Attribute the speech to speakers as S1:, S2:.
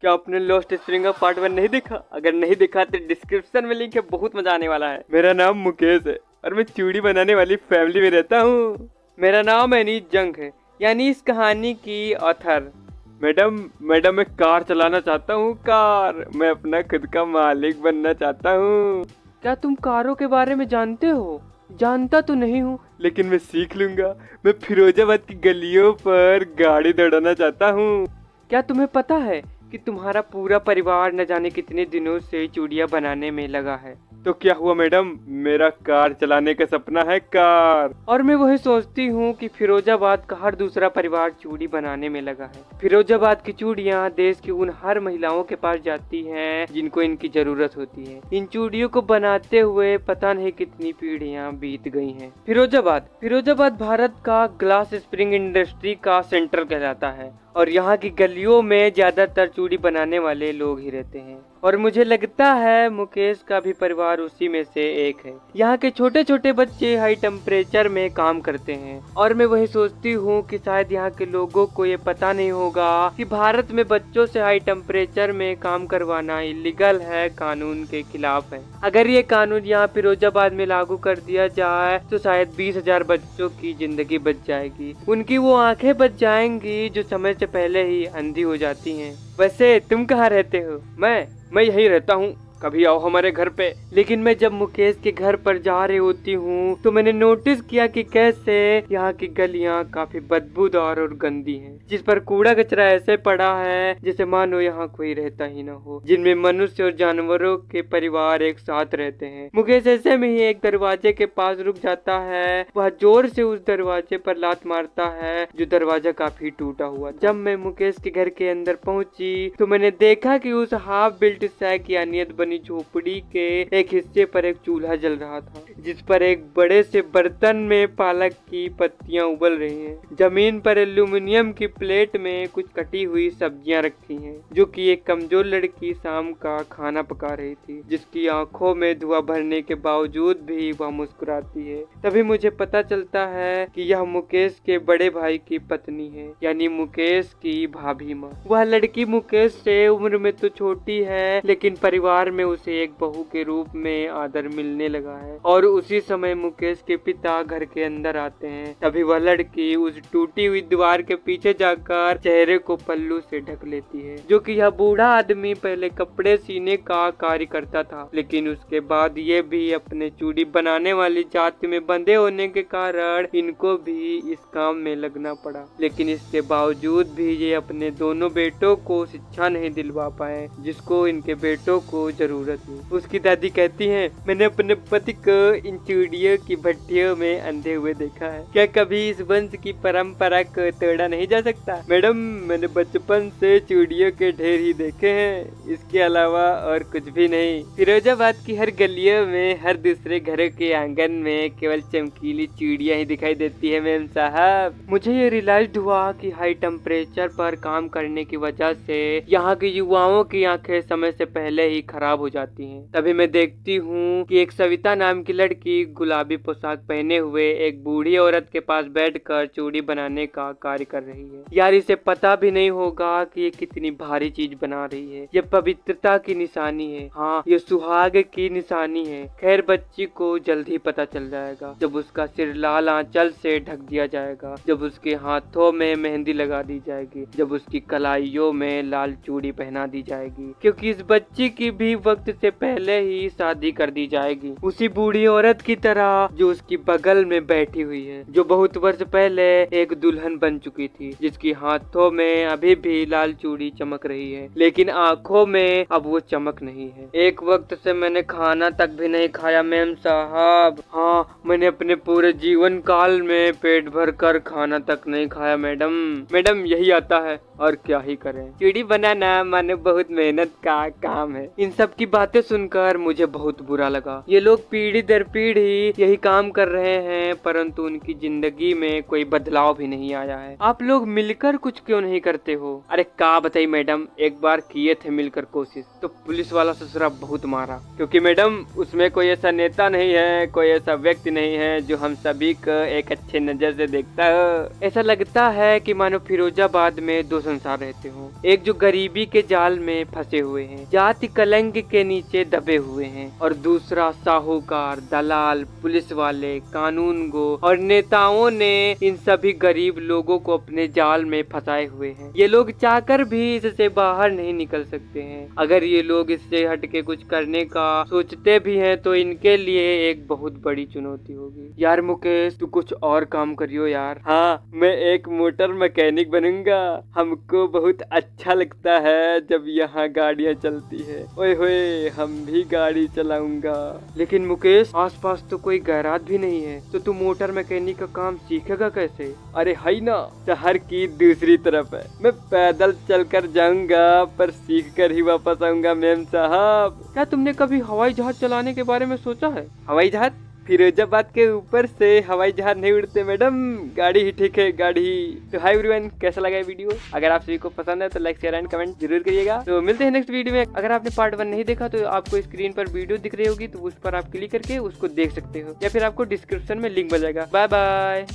S1: क्या आपने lost spring का पार्ट 1 नहीं देखा? अगर नहीं देखा तो डिस्क्रिप्शन में लिंक है, बहुत मजा आने वाला है। मेरा नाम मुकेश है और मैं चूड़ी बनाने वाली फैमिली में रहता हूँ। मेरा नाम एनीस जंग है, यानी इस कहानी की ऑथर। मैडम मैडम मैं कार चलाना चाहता हूँ, कार। मैं अपना खुद का मालिक बनना चाहता हूँ। क्या तुम कारों के बारे में जानते हो? जानता तो नहीं हूँ, लेकिन मैं सीख लूंगा। मैं फिरोजाबाद की गलियों पर गाड़ी दौड़ाना चाहता हूँ। क्या तुम्हें पता है कि तुम्हारा पूरा परिवार न जाने कितने दिनों से चूड़ियां बनाने में लगा है? तो क्या हुआ मैडम, मेरा कार चलाने का सपना है, कार। और मैं वही सोचती हूँ कि फिरोजाबाद का हर दूसरा परिवार चूड़ी बनाने में लगा है। फिरोजाबाद की चूड़ियाँ देश की उन हर महिलाओं के पास जाती हैं जिनको इनकी जरूरत होती है। इन चूड़ियों को बनाते हुए पता नहीं कितनी पीढ़ियाँ बीत गई हैं। फिरोजाबाद भारत का ग्लास स्प्रिंग इंडस्ट्री का सेंटर कहलाता है और यहाँ की गलियों में ज्यादातर चूड़ी बनाने वाले लोग ही रहते हैं। और मुझे लगता है मुकेश का भी परिवार उसी में से एक है। यहाँ के छोटे छोटे बच्चे हाई टेम्परेचर में काम करते हैं और मैं वही सोचती हूँ कि शायद यहाँ के लोगों को ये पता नहीं होगा कि भारत में बच्चों से हाई टेम्परेचर में काम करवाना इलीगल है, कानून के खिलाफ है। अगर ये कानून यहाँ फिरोजाबाद में लागू कर दिया जाए तो शायद 20,000 बच्चों की जिंदगी बच जाएगी। उनकी वो आंखें बच जाएंगी जो समय से पहले ही अंधी हो जाती हैं। वैसे तुम कहाँ रहते हो? मैं यहीं रहता हूँ, कभी आओ हमारे घर पे। लेकिन मैं जब मुकेश के घर पर जा रही होती हूँ तो मैंने नोटिस किया कि कैसे यहाँ की गलियाँ काफी बदबूदार और गंदी हैं, जिस पर कूड़ा कचरा ऐसे पड़ा है जैसे मानो यहाँ कोई रहता ही न हो, जिनमें मनुष्य और जानवरों के परिवार एक साथ रहते हैं। मुकेश ऐसे में ही एक दरवाजे के पास रुक जाता है। वह जोर से उस दरवाजे पर लात मारता है जो दरवाजा काफी टूटा हुआ था। जब मैं मुकेश के घर के अंदर पहुंची तो मैंने देखा कि उस हाफ बिल्ट सैक यानी झोपड़ी के एक हिस्से पर एक चूल्हा जल रहा था, जिस पर एक बड़े से बर्तन में पालक की पत्तियां उबल रही हैं। जमीन पर एल्यूमिनियम की प्लेट में कुछ कटी हुई सब्जियां रखी हैं, जो कि एक कमजोर लड़की शाम का खाना पका रही थी, जिसकी आंखों में धुआं भरने के बावजूद भी वह मुस्कुराती है। तभी मुझे पता चलता है कि यह मुकेश के बड़े भाई की पत्नी है, यानी मुकेश की भाभी माँ। वह लड़की मुकेश से उम्र में तो छोटी है, लेकिन परिवार में उसे एक बहू के रूप में आदर मिलने लगा है। और उसी समय मुकेश के पिता घर के अंदर आते हैं। तभी वह लड़की उस टूटी हुई दीवार के पीछे जाकर चेहरे को पल्लू से ढक लेती है, जो कि यह बूढ़ा आदमी पहले कपड़े सीने का कार्य करता था, लेकिन उसके बाद ये भी अपने चूड़ी बनाने वाली जाति में बंधे होने के कारण इनको भी इस काम में लगना पड़ा। लेकिन इसके बावजूद भी ये अपने दोनों बेटों को शिक्षा नहीं दिलवा पाए जिसको इनके बेटों को जरूरत है। उसकी दादी कहती है, मैंने अपने पति को इन चूड़ियों की भट्टियों में अंधे हुए देखा है। क्या कभी इस वंश की परंपरा को तोड़ा नहीं जा सकता? मैडम मैंने बचपन से चूड़ियों के ढेर ही देखे हैं, इसके अलावा और कुछ भी नहीं। फिरोजाबाद की हर गलियों में, हर दूसरे घरों के आंगन में केवल चमकीली चूड़ियां ही दिखाई देती है मैम साहब। मुझे ये रियलाइज हुआ कि हाई टेम्परेचर पर काम करने की वजह से यहाँ के युवाओं की आंखें समय से पहले ही खराब हो जाती हैं। तभी मैं देखती हूँ कि एक सविता नाम की लड़की गुलाबी पोशाक पहने हुए एक बूढ़ी औरत के पास बैठकर चूड़ी बनाने का कार्य कर रही है। यार इसे पता भी नहीं होगा कि ये कितनी भारी चीज बना रही है। ये पवित्रता की निशानी है, हाँ ये सुहाग की निशानी है। खैर बच्ची को जल्द ही पता चल जाएगा जब उसका सिर लाल आंचल से ढक दिया जाएगा, जब उसके हाथों में मेहंदी लगा दी जाएगी, जब उसकी कलाइयों में लाल चूड़ी पहना दी जाएगी, क्योंकि इस बच्ची की भी वक्त से पहले ही शादी कर दी जाएगी, उसी बूढ़ी औरत की तरह जो उसकी बगल में बैठी हुई है, जो बहुत वर्ष पहले एक दुल्हन बन चुकी थी, जिसकी हाथों में अभी भी लाल चूड़ी चमक रही है, लेकिन आंखों में अब वो चमक नहीं है। एक वक्त से मैंने खाना तक भी नहीं खाया मैम साहब। हाँ मैंने अपने पूरे जीवन काल में पेट भर कर खाना तक नहीं खाया मैडम यही आता है और क्या ही करें। चूड़ी बनाना मानो बहुत मेहनत का काम है। इन सब सबकी बातें सुनकर मुझे बहुत बुरा लगा। ये लोग पीढ़ी दर पीढ़ी यही काम कर रहे हैं, परंतु उनकी जिंदगी में कोई बदलाव भी नहीं आया है। आप लोग मिलकर कुछ क्यों नहीं करते हो? अरे का बताई मैडम, एक बार किए थे मिलकर कोशिश, तो पुलिस वाला ससुरा बहुत मारा, क्योंकि मैडम उसमें कोई ऐसा नेता नहीं है, कोई ऐसा व्यक्ति नहीं है जो हम सभी को एक अच्छे नजर से देखता हो। ऐसा लगता है कि मानो फिरोजाबाद में दो संसार रहते हो, एक जो गरीबी के जाल में फंसे हुए हैं, जाति कलंक के नीचे दबे हुए हैं, और दूसरा साहूकार, दलाल, पुलिस वाले, कानून गो और नेताओं ने इन सभी गरीब लोगों को अपने जाल में फंसाए हुए हैं। ये लोग चाहकर भी इससे बाहर नहीं निकल सकते हैं। अगर ये लोग इससे हटके कुछ करने का सोचते भी हैं तो इनके लिए एक बहुत बड़ी चुनौती होगी। यार मुकेश, तू कुछ और काम करियो यार। हाँ, मैं एक मोटर मैकेनिक बनूंगा। हमको बहुत अच्छा लगता है जब यहाँ गाड़ियाँ चलती है। ओए होए, हम भी गाड़ी चलाऊंगा। लेकिन मुकेश, आसपास तो कोई गैराज भी नहीं है, तो तू मोटर मैकेनिक का काम सीखेगा कैसे? अरे है ना, शहर की दूसरी तरफ है। मैं पैदल चलकर जाऊंगा, पर सीख कर ही वापस आऊंगा मेम साहब। क्या तुमने कभी हवाई जहाज चलाने के बारे में सोचा है? हवाई जहाज? फिरोजाबाद के ऊपर से हवाई जहाज नहीं उड़ते मैडम, गाड़ी ही ठीक है, गाड़ी ही। तो हाय एवरीवन, कैसा लगा ये वीडियो? अगर आप सभी को पसंद है तो लाइक, शेयर एंड कमेंट जरूर करिएगा। तो मिलते हैं नेक्स्ट वीडियो में। अगर आपने पार्ट 1 नहीं देखा तो आपको स्क्रीन पर वीडियो दिख रही होगी, तो उस पर आप क्लिक करके उसको देख सकते हो, या फिर आपको डिस्क्रिप्शन में लिंक मिल जाएगा। Bye bye.